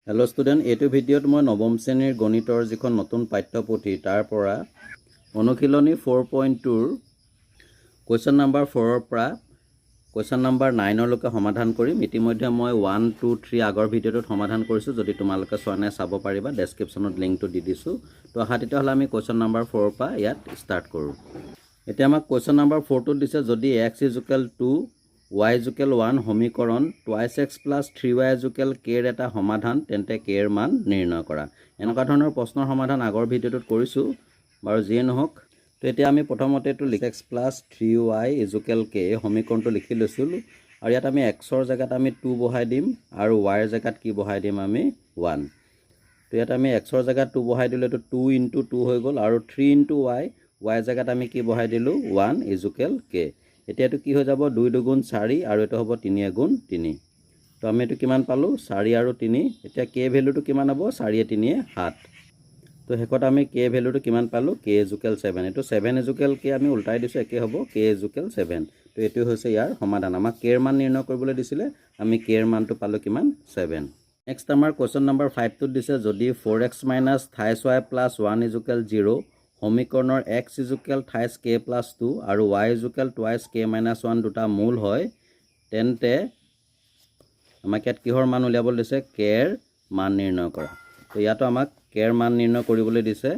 Hello student এইটো ভিডিঅ'ত মই নৱম শ্ৰেণীৰ গণিতৰ যিখন নতুন পাঠ্যপুথি তাৰ পৰা অনুশীলনী 4.2 ৰ কোৱেশ্চন নাম্বাৰ 4 ৰ পৰা কোৱেশ্চন নাম্বাৰ 9 লৈকে সমাধান কৰিম। ইতিমধ্যে মই 1 2 3 আগৰ ভিডিঅ'টোত সমাধান কৰিছো। যদি তোমালোকে চোৱা নাই চাব পাৰিবা, ডেসক্ৰিপচনত লিংকটো দি দিছো। তো আহা তেতিয়াহ'লে আমি কোৱেশ্চন নাম্বাৰ 4 ৰ পৰা ইয়াত ষ্টাৰ্ট কৰো। এতিয়া আমাক কোৱেশ্চন নাম্বাৰ 4 টো দিছে যদি x = 2 y = 1 সমীকৰণ 2x + 3y = k ৰ এটা সমাধান তেন্তে k ৰ মান নিৰ্ণয় কৰা। এনেকুৱা ধৰণৰ প্ৰশ্নৰ সমাধান আগৰ ভিডিঅ'টোত কৰিছো বাৰু, যিয়ে নহওক। তো এতিয়া আমি প্ৰথমতে এটো x + 3y = k সমীকৰণটো লিখি লৈছিল আৰু ইয়াত আমি x ৰ জায়গাত আমি 2 বহাই দিম আৰু y ৰ জায়গাত কি বহাই দিম আমি 1। তো ইয়াত আমি x ৰ জায়গাত 2 বহাই দিলে তো 2 * 2 হৈ গ'ল আৰু 3 * y ৰ জায়গাত আমি কি বহাই দিলো 1 = k। এতিয়া এটো কি হৈ যাব 2 × 2 = 4 আৰু এটো হ'ব 3 × 3। তো আমি এটো কিমান পালো 4 আৰু 3। এতিয়া k ভ্যালুটো কিমান হ'ব 4 × 3 = 7। তো হেকত আমি k ভ্যালুটো কিমান পালো k = 7। এটো 7 = k আমি উল্টাই দিছো, একে হ'ব k = 7। তো এটো হৈছে ইয়াৰ সমাধান। আমাক k ৰ মান নিৰ্ণয় কৰিবলৈ দিছিলে, আমি k ৰ মানটো পালো কিমান 7। নেক্সট আমাৰ কোৱেশ্চন নাম্বাৰ 5 টোত দিছে যদি 4x - 28y + 1 = 0 সমীকৰণৰ x = 28k + 2 আৰু y = 2k - 1 দুটা মূল হয় তেন্তে আমাক ইয়াত কিহৰ মান উলিয়াবলৈ দিছে k ৰ মান নিৰ্ণয় কৰা। তো ইয়াতো আমাক k ৰ মান নিৰ্ণয় কৰিবলৈ দিছে।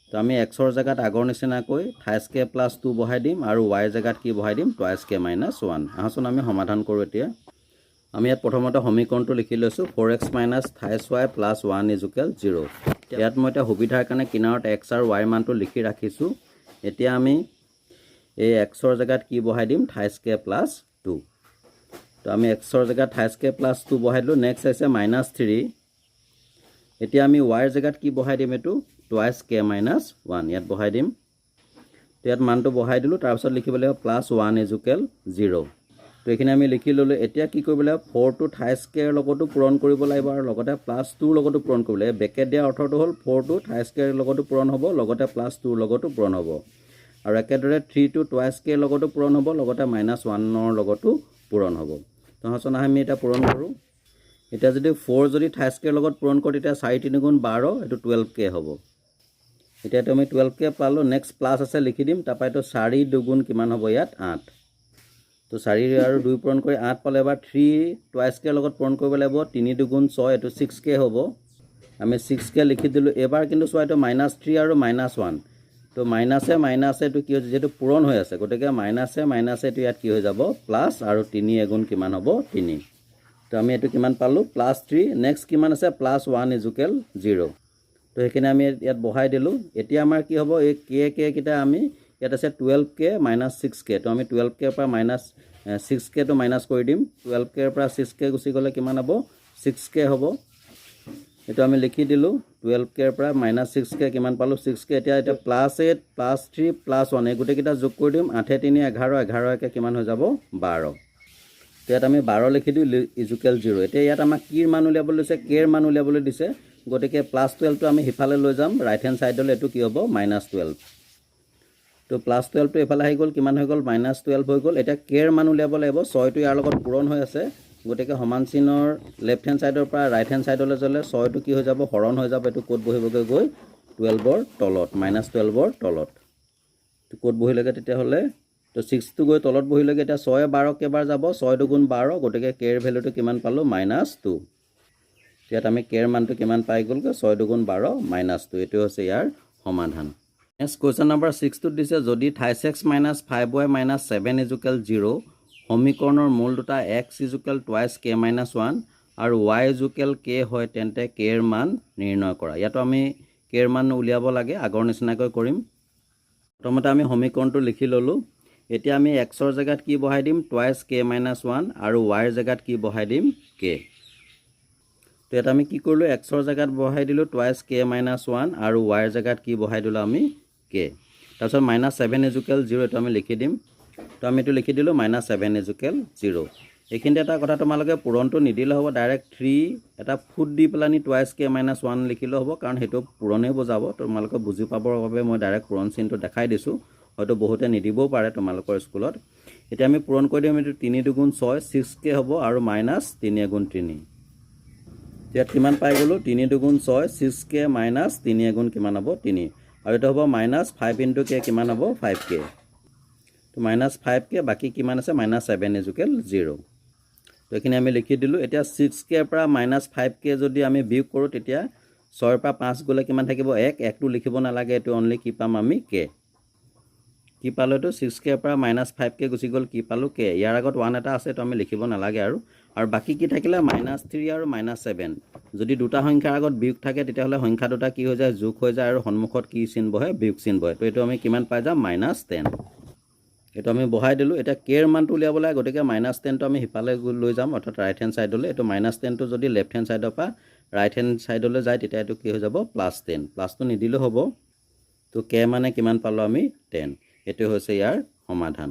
তো আমি x ৰ জায়গাত আগৰ নিচিনাকৈ 28k + 2 বহাই দিম আৰু y ৰ জায়গাত কি বহাই দিম 2k - 1। আহচোন আমি সমাধান কৰো। এতিয়া আমি ইয়াত প্ৰথমতে সমীকৰণটো লিখি লৈছো 4x - 28y + 1 = 0। ইয়াত মই এটা সুবিধাৰ কাৰণে কিনাৰত x আৰু y মানটো লিখি ৰাখিছো। এতিয়া আমি এই x ৰ জায়গাত কি বহাই দিম 28k + 2। তো আমি x ৰ জায়গাত 28k + 2 বহাই দিলো। নেক্সট আছে -3। এতিয়া আমি y ৰ জায়গাত কি বহাই দিম এটো 2k - 1 ইয়াত বহাই দিম। তো ইয়াত মানটো বহাই দিলো, তাৰ পিছত লিখিব লাগিব +1 = 0। তো এখানে আমি লিখি ললো। এতিয়া কি কৰিব লাগিব 4 টো 28k ৰ লগতো পূৰণ কৰিব লাগিব আৰু লগতে +2 ৰ লগতো পূৰণ কৰিব লাগিব। ব্ৰেকেট দিয়া অৰ্থটো হ'ল 4 টো 28k ৰ লগতো পূৰণ হ'ব, লগতে +2 ৰ লগতো পূৰণ হ'ব। আৰু একেদৰে 3 টো 2k ৰ লগতো পূৰণ হ'ব, লগতে -1 ৰ লগতো পূৰণ হ'ব। তো হাসনা আমি এটা পূৰণ কৰো। এতিয়া যদি 4 যদি 28k ৰ লগত পূৰণ কৰো তেতিয়া 4 × 3 = 12 এটো 12k হ'ব। এতিয়া তুমি 12k পালো। নেক্সট প্লাস আছে লিখি দিম। তাৰপা এটো 4 × 2 কিমান হ'ব ইয়াত 8। তো 4 আৰু 2 পূৰণ কৰি 8 পালে। এবাৰ 3 2k ৰ লগত পূৰণ কৰিব লাগিব। 3 × 2 = 6 এটো 6k হ'ব। আমি 6k লিখি দিলো। এবাৰ কিন্তু চোৱা এটো -3 আৰু -1। তো মাইনাসে মাইনাসে এটো কি হৈছে যেটো পূৰণ হৈ আছে, গতিকে মাইনাসে মাইনাসে এটো ইয়াত কি হৈ যাব প্লাস আৰু 3 এগুণ কিমান হ'ব 3। তো আমি এটো কিমান পালো +3। নেক্সট কিমান আছে +1 = 0। তো এখানে আমি ইয়াত বহাই দিলো। এতিয়া আমাৰ কি হ'ব এই k কিটা আমি ইয়াত আছে 12k - 6k। তো আমি 12k ৰ পৰা -6k টো মাইনাস কৰি দিম। 12k ৰ পৰা 6k গুচি গলে কিমান হ'ব 6k হ'ব। এটো আমি লিখি দিলো। 12k ৰ পৰা -6k কিমান পালো 6k। এতিয়া +8 +3 +1 এই গুটে কিটা যোগ কৰি দিম। 8 × 3 = 11 11 কে কিমান হৈ যাব 12। ইয়াত আমি 12 লিখি দিও = 0। এতিয়া ইয়াত আমাক কি মান উলিয়াবলৈ দিছে k ৰ মান উলিয়াবলৈ দিছে, গতিকে +12 টো আমি হিফালে লৈ যাম ৰাইট হ্যান্ড সাইডলৈ। এটো কি হ'ব -12। তো +12 টো এফালে আহি গ'ল, কিমান হৈ গ'ল -12 হৈ গ'ল। এতিয়া k ৰ মান উলিয়াব লাগিব। 6 টো ইয়াৰ লগত পূৰণ হৈ আছে, গতিকে সমান চিনৰ লেফট হ্যান্ড সাইডৰ পৰা ৰাইট হ্যান্ড সাইডলৈ গলে 6 টো কি হৈ যাব হৰণ হৈ যাব। এটো ক'ত বহিবগৈ গৈ 12 ৰ তলত -12 ৰ তলত। তো ক'ত বহিলেগে তেতিয়া হলে তো 6 টো গৈ তলত বহিলেগে। এতিয়া 6 12 কেবাৰ যাব 6 × 2 = 12, গতিকে k ৰ ভ্যালুটো কিমান পালো -2। ইয়াত আমি k ৰ মানটো কিমান পাই গলগে 6 × 2 = 12 -2। এটো হৈছে ইয়াৰ সমাধান। নেক্সট কোৱেশ্চন নাম্বাৰ 6 টোত দিছে যদি 28x - 5y - 7 = 0 সমীকৰণৰ মূল দুটা x = 2k - 1 আৰু y = k হয় তেন্তে k ৰ মান নিৰ্ণয় কৰা। ইয়াতো আমি k ৰ মান উলিয়াব লাগে, আগৰ নিচিনাকৈ কৰিম। প্ৰথমতে আমি সমীকৰণটো লিখি ললো। এতিয়া আমি x ৰ জায়গাত কি বহাই দিম 2k - 1 আৰু y ৰ জায়গাত কি বহাই দিম k। তো এটা আমি কি কৰিলো x ৰ জায়গাত বহাই দিলো 2k - 1 আৰু y ৰ জায়গাত কি বহাই দিলো আমি k। তাৰপিছত -7 = 0 এটো আমি লিখি দিম। তো আমি এটো লিখি দিলো -7 = 0। এইখিনিতে এটা কথা তোমালোকে পূৰণটো নিদিলে হ'ব, ডাইৰেক্ট 3 এটা ফুট দি পেলানি 2k - 1 লিখিলে হ'ব, কাৰণ হেতু পূৰণে বুজাব। তোমালোকে বুজি পাবৰ বাবে মই ডাইৰেক্ট পূৰণ চিনটো দেখাই দিছো। হয়তো বহুতে নিদিবও পাৰে তোমালোকৰ স্কুলত। এতিয়া আমি পূৰণ কৰি দিম। এটো 3 × 2 = 6 6k হ'ব আৰু -3 × 3। ইয়াত কিমান পাই গ'লোঁ 3 দুগুণ 6 6k মাইনাছ 3 এগুণ কিমান হ'ব 3 আৰু এইটো হ'ব মাইনাছ 5 ইনটু k কিমান হ'ব 5k তো মাইনাছ 5k বাকী কিমান আছে মাইনাছ 7 ইজুকেল 0 তো এইখিনি আমি লিখি দিলোঁ এতিয়া 6k পৰা মাইনাছ 5k যদি আমি বিয়োগ কৰোঁ তেতিয়া 6 পৰা 5 গ'লে কিমান থাকিব 1 1টো লিখিব নালাগে এইটো অনলি কি পাম আমি k কি পালোঁ এইটো 6k পৰা মাইনাছ 5k গুচি গ'ল কি পালোঁ k ইয়াৰ আগত 1 এটা আছে তো আমি লিখিব নালাগে আৰু বাকী কি থাকিলে মাইনাছ 3 আৰু মাইনাছ 7 যদি দুটা সংখ্যাৰ আগত বিয়োগ থাকে তেতিয়াহ'লে সংখ্যা দুটা কি হৈ যায় যোগ হৈ যায় আৰু সন্মুখত কি চিন বহে বিয়োগ চিন বহে তো এইটো আমি কিমান পাই যাম মাইনাছ 10 এইটো আমি বহাই দিলোঁ এতিয়া k ৰ মানটো উলিয়াবলৈ গতিকে মাইনাছ 10টো আমি সিফালে লৈ যাম অৰ্থাৎ ৰাইট হেণ্ড ছাইডলৈ এইটো মাইনাছ 10টো যদি লেফ্ট হেণ্ড ছাইডৰ পৰা ৰাইট হেণ্ড ছাইডলৈ যায় তেতিয়া এইটো কি হৈ যাব প্লাছ 10 প্লাছটো নিদিলেও হ'ব তো k মানে কিমান পালোঁ আমি 10 এইটো হৈছে ইয়াৰ সমাধান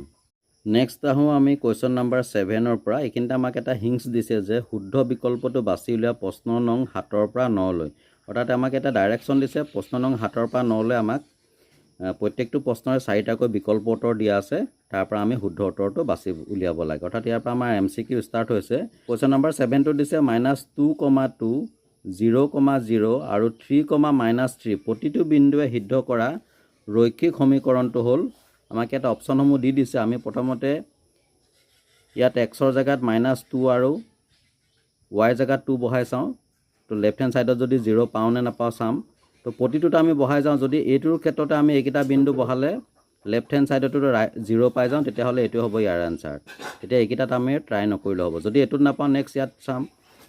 নেক্সট আহোঁ আমি কুৱেশ্যন নম্বৰ 7ৰ পৰা এইখিনিতে আমাক এটা হিংছ দিছে যে শুদ্ধ বিকল্পটো বাছি উলিওৱা প্ৰশ্ন নং 7ৰ পৰা 9লৈ অৰ্থাৎ আমাক এটা ডাইৰেকশ্যন দিছে প্ৰশ্ন নং 7ৰ পৰা 9লৈ আমাক প্ৰত্যেকটো প্ৰশ্নৰে 4টাকৈ বিকল্প উত্তৰ দিয়া আছে তাৰ পৰা আমি শুদ্ধ উত্তৰটো বাছি উলিয়াব লাগে অৰ্থাৎ ইয়াৰ পৰা আমাৰ MCQ ষ্টাৰ্ট হৈছে কুৱেশ্যন নম্বৰ 7টো দিছে -2,2 0,0 আৰু 3,-3 প্ৰতিটো বিন্দুৱে সিদ্ধ কৰা ৰৈখিক সমীকৰণটো হ'ল আমাক এটা অপশ্যনসমূহ দি দিছে আমি প্ৰথমতে ইয়াত xৰ জেগাত -2 আৰু y জেগাত 2 বহাই চাওঁ তো লেফ্ট হেণ্ড ছাইডত যদি 0 পাওঁ নে নাপাওঁ চাম তো প্ৰতিটোতে আমি বহাই যাওঁ যদি এইটোৰ ক্ষেত্ৰতে আমি এইকেইটা বিন্দু বহালে লেফ্ট হেণ্ড ছাইডতো 0 পাই যাওঁ তেতিয়াহ'লে এইটো হ'ব ইয়াৰ আনচাৰ তেতিয়া এইকেইটাত আমি ট্ৰাই নকৰিলে হ'ব যদি এইটোত নাপাওঁ নেক্সট ইয়াত চাম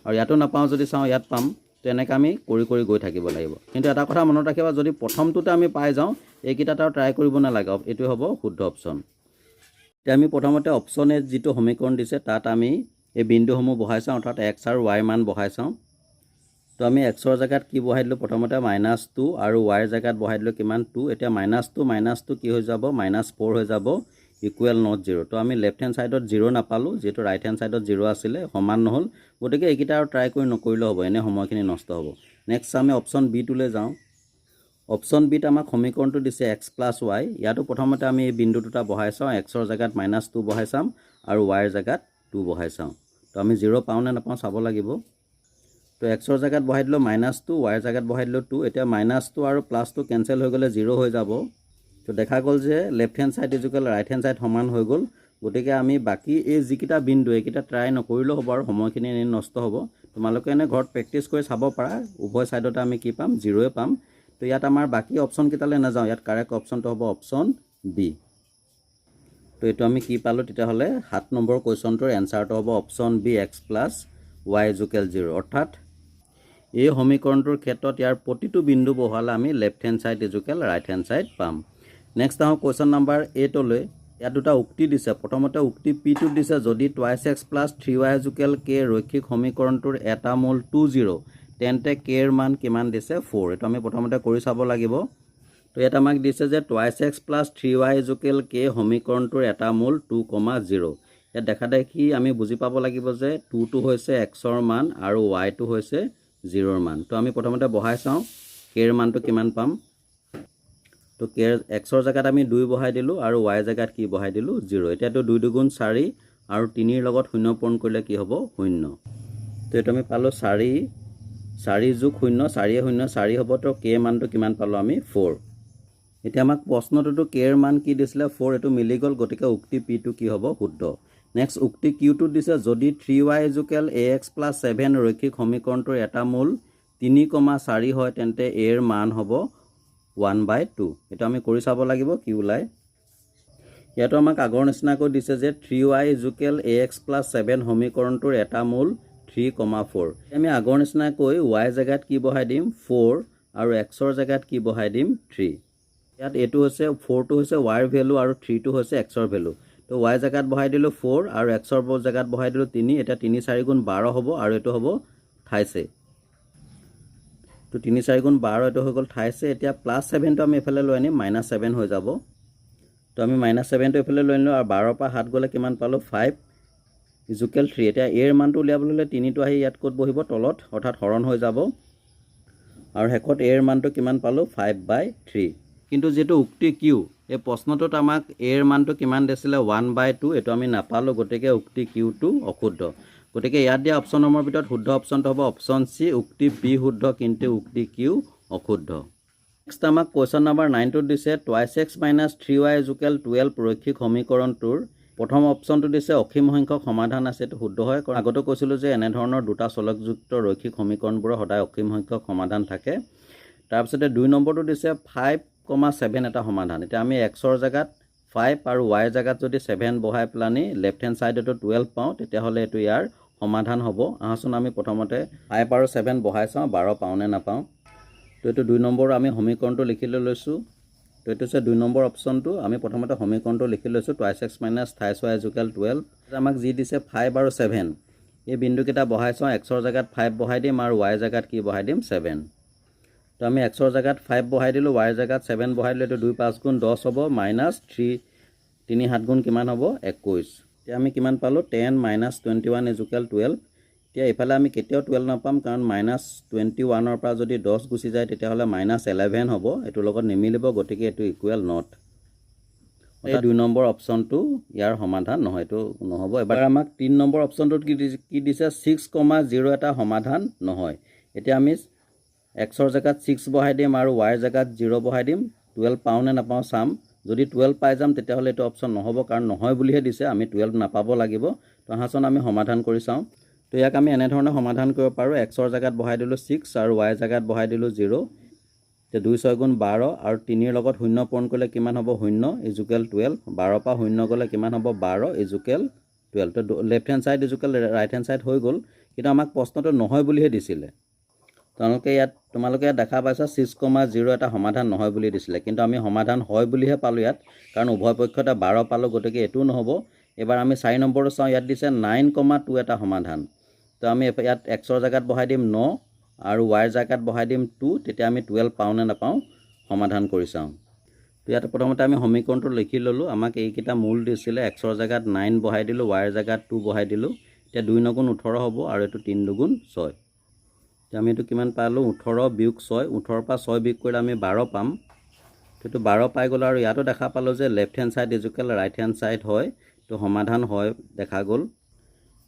আৰু ইয়াতো নাপাওঁ যদি চাওঁ ইয়াত পাম তো এনেকৈ আমি কৰি কৰি গৈ থাকিব লাগিব কিন্তু এটা কথা মনত ৰাখিবা যদি প্ৰথমটোতে আমি পাই যাওঁ এইকেইটাত আৰু ট্ৰাই কৰিব নালাগে এইটো হ'ব শুদ্ধ অপশ্যন এতিয়া আমি প্ৰথমতে অপশ্যনে যিটো সমীকৰণ দিছে তাত আমি এই বিন্দুসমূহ বহাই চাওঁ অৰ্থাৎ x আৰু y মান বহাই চাওঁ তো আমি xৰ জেগাত কি বহাই দিলোঁ প্ৰথমতে -2 আৰু y জেগাত বহাই দিলোঁ কিমান 2 এতিয়া -2 কি হৈ যাব -4 হৈ যাব ইকুৱেল নট 0 তো আমি লেফ্ট হেণ্ড ছাইডত 0 নাপালোঁ যিহেতু ৰাইট হেণ্ড ছাইডত 0 আছিলে সমান নহ'ল গতিকে এইকেইটা আৰু ট্ৰাই কৰি নকৰিলেও হ'ব এনে সময়খিনি নষ্ট হ'ব নেক্সট আমি অপশ্যন বিটোলৈ যাওঁ অপশ্যন বিত আমাক সমীকৰণটো দিছে x + y ইয়াতো প্ৰথমতে আমি এই বিন্দু দুটা বহাই চাওঁ xৰ জেগাত -2 বহাই চাম আৰু yৰ জেগাত 2 বহাই চাওঁ তো আমি 0 পাওঁ নে নাপাওঁ চাব লাগিব তো xৰ জেগাত বহাই দিলোঁ -2 yৰ জেগাত বহাই দিলোঁ 2 এতিয়া -2 আৰু প্লাছটো কেনচেল হৈ গ'লে 0 হৈ যাব তো দেখা গ'ল যে left hand side equal right hand side সমান হৈ গ'ল গতিকে আমি বাকী এই যিকেইটা বিন্দু এইকেইটা ট্ৰাই নকৰিলেও হ'ব আৰু সময়খিনি এনেই নষ্ট হ'ব তোমালোকে এনে ঘৰত প্ৰেক্টিছ কৰি চাব পাৰা উভয় ছাইডতে আমি কি পাম 0 পাম তো ইয়াত আমাৰ বাকী অপশ্যন কেইটালৈ নাযাওঁ ইয়াত কাৰেক্ট অপশ্যনটো হ'ব অপশ্যন বি তো এইটো আমি কি পালোঁ তেতিয়াহ'লে 7 নম্বৰ কুৱেশ্যনটোৰ এনচাৰটো হ'ব অপশ্যন বি x + y = 0 অৰ্থাৎ এই সমীকৰণটোৰ ক্ষেত্ৰত ইয়াৰ প্ৰতিটো বিন্দু বহালে আমি left hand side equal right hand side পাম নেক্সট আহোঁ কুৱেশ্যন নম্বৰ 8লৈ ইয়াত দুটা উক্তি দিছে প্ৰথমতে উক্তি P2 দিছে যদি 2x + 3y = k ৰৈখিক সমীকৰণটোৰ এটা মূল 20 তেন্তে k ৰ মান কিমান দিছে 4 এইটো আমি প্ৰথমতে কৰি চাব লাগিব তো ইয়াত আমাক দিছে যে 2x + 3y = k সমীকৰণটোৰ এটা মূল 2,0 ইয়াত দেখা দেখি আমি বুজি পাব লাগিব যে 2টো হৈছে xৰ মান আৰু yটো হৈছে 0ৰ মান তো আমি প্ৰথমতে বহাই চাওঁ k ৰ মানটো কিমান পাম তো k xৰ জেগাত আমি 2 বহাই দিলোঁ আৰু y জেগাত কি বহাই দিলোঁ 0 এতিয়াতো 2 দুগুণ 4 আৰু 3ৰ লগত 0 পূৰণ কৰিলে কি হ'ব 0 তো এইটো আমি পালোঁ 4 যোগ 0 4 0 4 হ'ব তো k মানটো কিমান পালোঁ আমি 4 এতিয়া আমাক প্ৰশ্নটোতো k ৰ মান কি দিছিলে 4 এইটো মিলি গ'ল গতিকে উক্তি P2 কি হ'ব শুদ্ধ নেক্সট উক্তি Q2 দিছে যদি 3y = ax + 7 ৰৈখিক সমীকৰণটোৰ এটা মূল 3,4 হয় তেন্তে a ৰ মান হ'ব 1/2 এইটো আমি কৰি চাব লাগিব কি ওলায় ইয়াতো আমাক আগৰ নিচিনাকৈ দিছে যে 3y = ax + 7 সমীকৰণটোৰ এটা মূল 3,4 আমি আগৰ নিচিনাকৈ y জেগাত কি বহাই দিম 4 আৰু xৰ জেগাত কি বহাই দিম 3 ইয়াত এইটো হৈছে 4টো হৈছে y ৰ ভ্যালু আৰু 3টো হৈছে xৰ ভ্যালু তো y জেগাত বহাই দিলোঁ 4 আৰু xৰ জেগাত বহাই দিলোঁ 3 এটা 3 4 গুণ 12 হ'ব আৰু এইটো হ'ব 28 তো 3 4 গুণ 12 এইটো হৈ গ'ল 28 এতিয়া +7টো আমি এফালে লৈ আনিম -7 হৈ যাব তো আমি -7টো এফালে লৈ আনিলোঁ আৰু 12 পৰা 7 গ'লে কিমান পালোঁ 5 = 3 এতিয়া a ৰ মানটো উলিয়াবলৈ হ'লে 3টো আহি ইয়াত ক'ত বহিব তলত অৰ্থাৎ হৰণ হৈ যাব আৰু শেষত a ৰ মানটো কিমান পালোঁ 5/3 কিন্তু যেটো উক্তি Q এই প্ৰশ্নটোত আমাক a ৰ মানটো কিমান দিছিলে 1/2 এইটো আমি নাপালোঁ গতিকে উক্তি Q2 অশুদ্ধ গতিকে ইয়াত দিয়া অপশ্যনসমূহৰ ভিতৰত শুদ্ধ অপশ্যনটো হ'ব অপশ্যন চি, উক্তি বি শুদ্ধ কিন্তু উক্তি কিউ অশুদ্ধ। নেক্সট আমাক কুৱেশ্যন নম্বৰ 9টোত দিছে 2x - 3y = 12 ৰৈখিক সমীকৰণটোৰ প্ৰথম অপশ্যনটো দিছে অসীম সংখ্যক সমাধান আছে, এইটো শুদ্ধ হয় কাৰণ আগতে কৈছিলোঁ যে এনেধৰণৰ দুটা চলকযুক্ত ৰৈখিক সমীকৰণবোৰৰ সদায় অসীম সংখ্যক সমাধান থাকে। তাৰপিছতে 2 নম্বৰটো দিছে 5,7 এটা সমাধান। এতিয়া আমি xৰ জেগাত 5 আৰু yৰ জেগাত যদি 7 বহাই পেলানি লেফ্ট হেণ্ড ছাইডতো 12 পাওঁ তেতিয়াহ'লে এইটো ইয়াৰ সমাধান হ'ব। আহচোন আমি প্ৰথমতে 5 আৰু 7 বহাই চাওঁ 12 পাওঁ নে নাপাওঁ। তো এইটো 2 নম্বৰ আমি সমীকৰণটো লিখি লৈছোঁ। তো এইটো হৈছে 2 নম্বৰ অপশ্যনটো। আমি প্ৰথমতে সমীকৰণটো লিখি লৈছোঁ 2x - 23y = 12। আমাক যি দিছে 5 আৰু 7 এই বিন্দুকেইটা বহাই চাওঁ। xৰ জেগাত 5 বহাই দিম আৰু yৰ জেগাত কি বহাই দিম 7। তো আমি xৰ জেগাত 5 বহাই দিলোঁ, yৰ জেগাত 7 বহাই দিলোঁ। এইটো 2 5 গুণ 10 হ'ব -3 3 7 গুণ কিমান হ'ব 21। এতিয়া আমি কিমান পালোঁ 10 - 21 = 12। এতিয়া এইফালে আমি কেতিয়াও 12 নাপাম কাৰণ -21ৰ পৰা যদি 10 গুচি যায় তেতিয়াহ'লে -11 হ'ব। এইটোৰ লগত নিমিলিব, গতিকে এইটো ইকুৱেল নট। এই 2 নম্বৰ অপশ্যনটো ইয়াৰ সমাধান নহয়, এইটো নহ'ব। এবাৰ আমাক 3 নম্বৰ অপশ্যনটোত কি দিছে 6,0 এটা সমাধান নহয়। এতিয়া আমি xৰ জেগাত 6 বহাই দিম আৰু yৰ জেগাত 0 বহাই দিম। 12 পাওঁ নে নাপাওঁ চাম। যদি 12 পাই যাম তেতিয়াহ'লে এইটো অপশ্যন নহ'ব কাৰণ নহয় বুলিহে দিছে, আমি 12 নাপাব লাগিব। তো আহাচোন আমি সমাধান কৰি চাওঁ। তো ইয়াক আমি এনেধৰণে সমাধান কৰিব পাৰোঁ। xৰ জেগাত বহাই দিলোঁ 6 আৰু yৰ জেগাত বহাই দিলোঁ 0। এতিয়া 2 6 গুণ 12 আৰু 3ৰ লগত 0 পূৰণ কৰিলে কিমান হ'ব 0 = 12। 12 পৰা 0 গ'লে কিমান হ'ব 12 = 12। তো left hand side = right hand side হৈ গ'ল, কিন্তু আমাক প্ৰশ্নটো নহয় বুলিহে দিছিলে। তোমালোকে ইয়াত দেখা পাইছা 6,0 এটা সমাধান নহয় বুলি দিছিলে, কিন্তু আমি সমাধান হয় বুলিহে পালোঁ ইয়াত, কাৰণ উভয় পক্ষতে 12 পালোঁ, গতিকে এইটোও নহ'ব। এবাৰ আমি 4 নম্বৰটো চাওঁ। ইয়াত দিছে 9,2 এটা সমাধান। তো আমি ইয়াত xৰ জেগাত বহাই দিম 9 আৰু yৰ জেগাত বহাই দিম 2। তেতিয়া আমি 12 পাওঁ নে নাপাওঁ সমাধান কৰি চাওঁ। তো ইয়াত প্ৰথমতে আমি সমীকৰণটো লিখি ল'লোঁ। আমাক এইকেইটা মূল দিছিলে, xৰ জেগাত 9 বহাই দিলোঁ, yৰ জেগাত 2 বহাই দিলোঁ। এতিয়া 2 9 গুণ 18 হ'ব আৰু এইটো 3 2 গুণ 6। এতিয়া আমি এইটো কিমান পালোঁ 18 বিয়োগ 6। 18ৰ পৰা 6 বিয়োগ কৰিলে আমি 12 পাম। সেইটো 12 পাই গ'লোঁ আৰু ইয়াতো দেখা পালোঁ যে left hand side = right hand side হয়। তো সমাধান হয় দেখা গ'ল।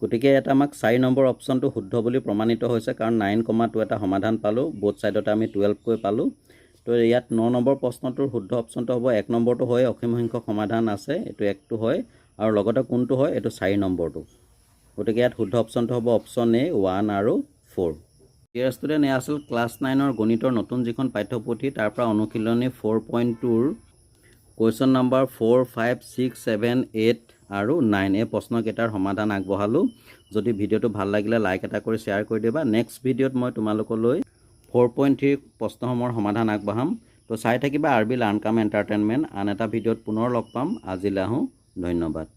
গতিকে ইয়াত আমাক 4 নম্বৰ অপশ্যনটো শুদ্ধ বুলি প্ৰমাণিত হৈছে, কাৰণ 9,2 এটা সমাধান পালোঁ। বোথ ছাইডতে আমি 12কৈ পালোঁ। তো ইয়াত 9 নম্বৰ প্ৰশ্নটোৰ শুদ্ধ অপশ্যনটো হ'ব 1 নম্বৰটো হয়, অসীম সংখ্যক সমাধান আছে, এইটো 1টো হয়, আৰু লগতে কোনটো হয় এইটো 4 নম্বৰটো। গতিকে ইয়াত শুদ্ধ অপশ্যনটো হ'ব অপশ্যন এ 1 আৰু 4। ডিয়াৰ ষ্টুডেণ্ট, এয়া আছিল ক্লাছ 9ৰ গণিতৰ নতুন যিখন পাঠ্যপুথি তাৰ পৰা অনুশীলনী 4.2ৰ কুৱেশ্যন নম্বৰ 4, 5, 6, 7, 8 আৰু 9 এই প্ৰশ্নকেইটাৰ সমাধান আগবঢ়ালোঁ। যদি ভিডিঅ'টো ভাল লাগিলে লাইক এটা কৰি শ্বেয়াৰ কৰি দিবা। নেক্সট ভিডিঅ'ত মই তোমালোকলৈ 4.3 প্ৰশ্নসমূহৰ সমাধান আগবঢ়াম। তো চাই থাকিবা RB লাৰ্ণ কাম এণ্টাৰটেইনমেণ্ট। আন এটা ভিডিঅ'ত পুনৰ লগ পাম। আজিলৈ আহোঁ, ধন্যবাদ।